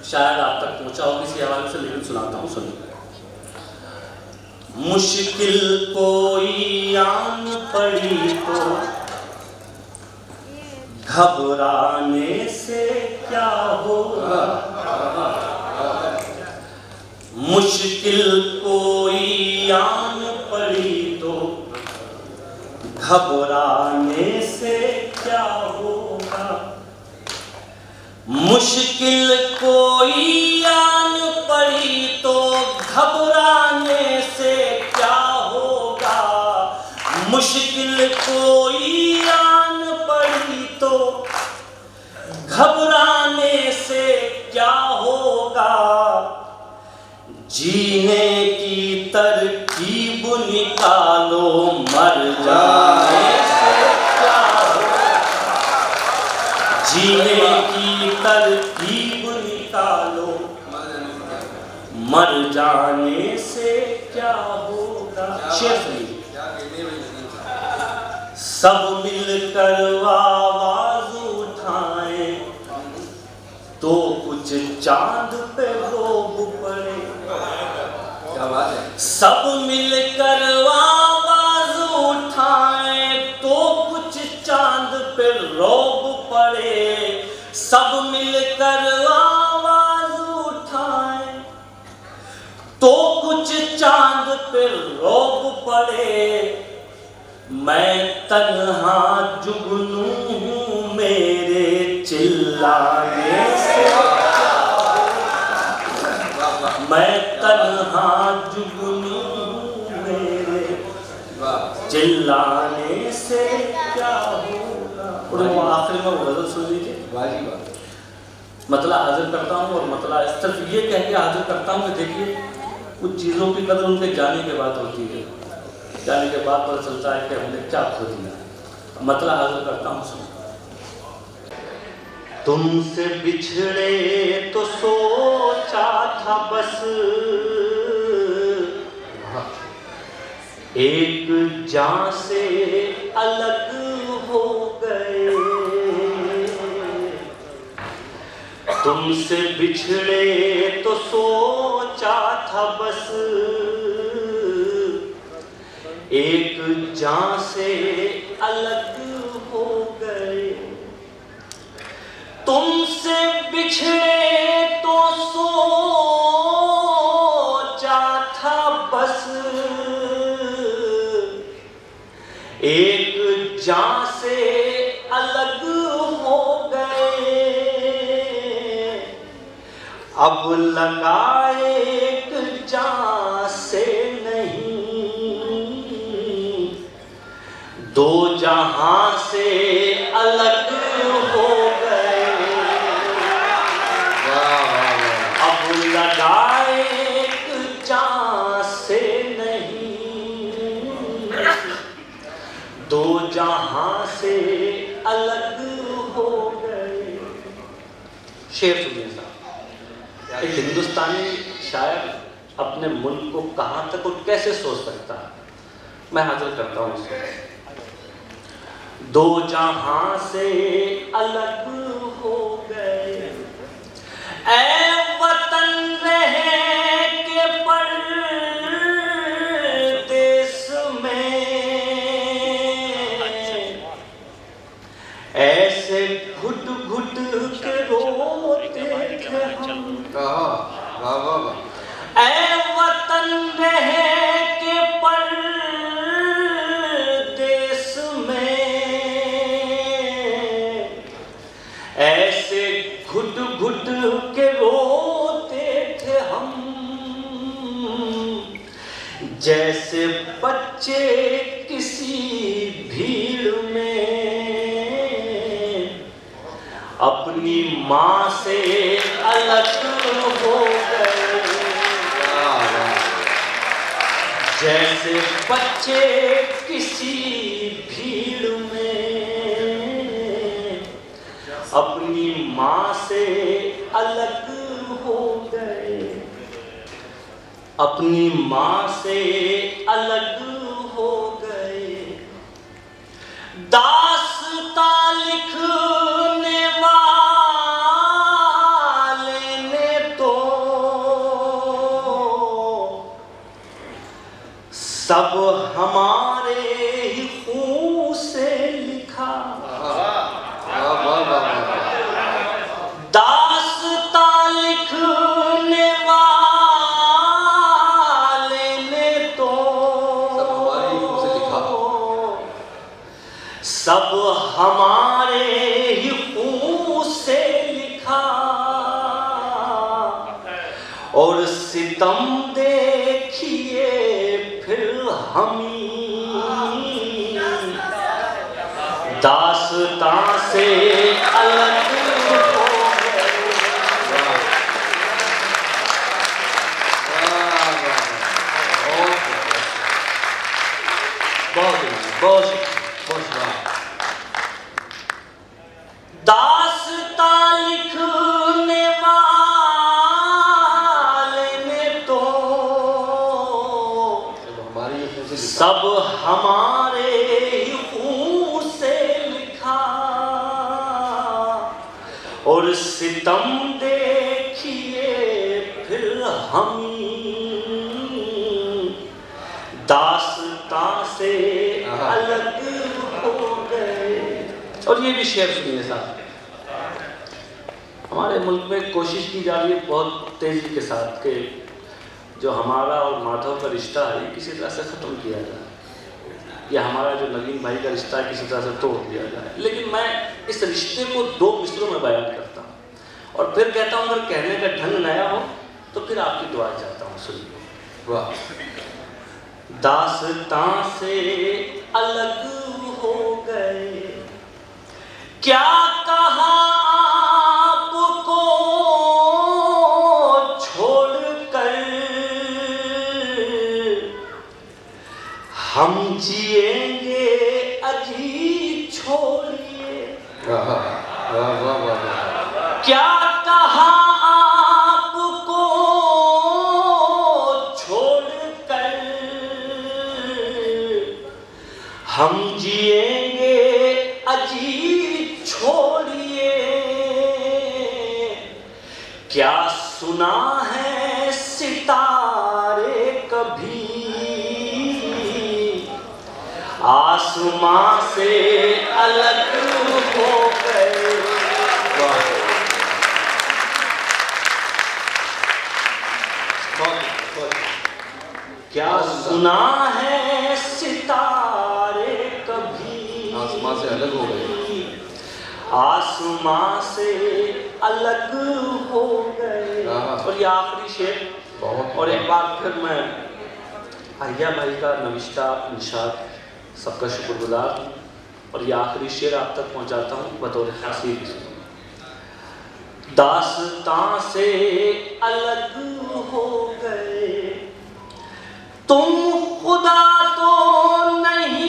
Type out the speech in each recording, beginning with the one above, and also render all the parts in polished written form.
शायद आप तक पहुंचा हो किसी हवाले से, लेकिन सुनाता हूँ, सुनिए। मुश्किल कोई आन पड़ी तो घबराने से क्या होगा, मुश्किल कोई आन पड़ी तो घबराने से क्या होगा, मुश्किल कोई आन पड़ी तो घबराने से क्या होगा, मुश्किल कोई आन पड़ी तो घबराने से क्या होगा, जीने की तरकीब निकालो मर जाने से क्या होगा, जीने की तरकीब निकालो मर जाने से क्या होगा। शेर सुनिए। सब मिलकर आवाज उठाएं तो कुछ चांद पे रोब पड़े, क्या बात है। सब मिलकर आवाज उठाएं तो कुछ चांद पे रोब पड़े, सब मिलकर आवाज उठाएं तो कुछ चांद पे रोब पड़े, मैं तन्हा जुगनू हूँ मेरे चिल्लाने से, मैं तन्हा जुगनू हूँ मेरे चिल्लाने से क्या होगा। और वो आखिर में वो गजल सुन लीजिए। मतला हाजिर करता हूँ और मतला सिर्फ ये कह के हाजिर करता हूँ कि देखिए कुछ चीज़ों की कदर उनके जाने के बाद होती है, जाने के बाद पता चलता है कि हमने क्या खो दिया। मतला हाजिर करता हूँ, सुनो। तुमसे बिछड़े तो सोचा था बस एक जान से अलग हो गए, तुमसे बिछड़े तो सोचा था बस एक जान से अलग हो गए, तुमसे बिछड़े तो सोचा था बस एक जान से अलग हो गए, अब लगाए एक जान से नहीं, दो जहां से अलग हो गए, अब लगाए एक जान से नहीं, दो जहां से अलग हो गए। शेर सुनिए साहब। एक हिंदुस्तानी शायर अपने मुल्क को कहां तक और कैसे सोच सकता है, मैं हाजिर करता हूं उसे। दो जहां से अलग हो गए, ऐ वतन रहे के परदेस में, ऐसे घुट घुट के रोते थे हम, ऐ वतन रहे के परदेस में, ऐसे घुट घुट के रोते थे हम, जैसे बच्चे किसी भीड़ में अपनी माँ से अलग हो गए, जैसे बच्चे किसी भीड़ में अपनी माँ से अलग हो गए, अपनी माँ से अलग हो गए। दास्तां लिखने वाले ने सब हमारे ही खून से लिखा, दास्तां लिखने वाले ने तो सब हमारे ही खून से लिखा, और सितम देखिए फिर हमी दास्तां से अलग हो गए। बहुत दास्तां लिखने वाले ने तो सब हमारे ही खून से लिखा, और सितम देखिए फिर हम दास्तां से अलग हो गए। और ये भी शेर सुनिए साहब। हमारे मुल्क में कोशिश की जा रही है बहुत तेजी के साथ कि जो हमारा और माधव का रिश्ता है किसी तरह से ख़त्म किया जाए, या हमारा जो नगीन भाई का रिश्ता है किसी तरह से तोड़ दिया जाए। लेकिन मैं इस रिश्ते को दो मिसरों में बयान करता हूँ और फिर कहता हूँ अगर कहने का ढंग नया हो तो फिर आपकी दुआ चाहता हूँ, सुनिए। वाह। दास्तां से अलग हो गए, क्या कहा आपको छोड़कर, हम जिएंगे अजी छोड़िए। क्या कहा आपको छोड़कर, हम जिएंगे अजी छोड़िए। क्या सुना है सितारे कभी आसमां से अलग हो गए। क्या सुना है सितारे कभी आसमां से अलग हो गए, आसमां से अलग हो गए। और ये आखिरी शेर बहुत। और एक बार फिर मैं अहिया भाई का नविश्ता इंशाद सबका शुक्रगुजार हूँ और ये आखिरी शेर आप तक पहुँचाता हूँ बतौर खासी। दास्तां से अलग हो गए, तुम खुदा तो नहीं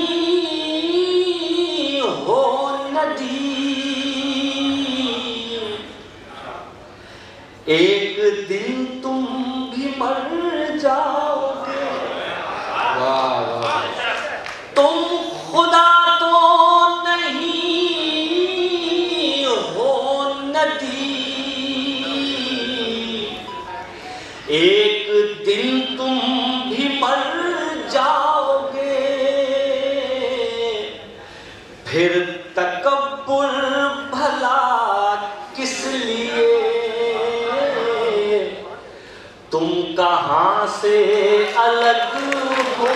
हो नदी, एक दिन तुम भी मर जाओगे। वाह वाह। तुम खुदा तो नहीं हो नदी, एक दिन तुम भी मर जाओगे। फिर तकब्बुर भला किस लिए, तुम कहाँ से अलग हो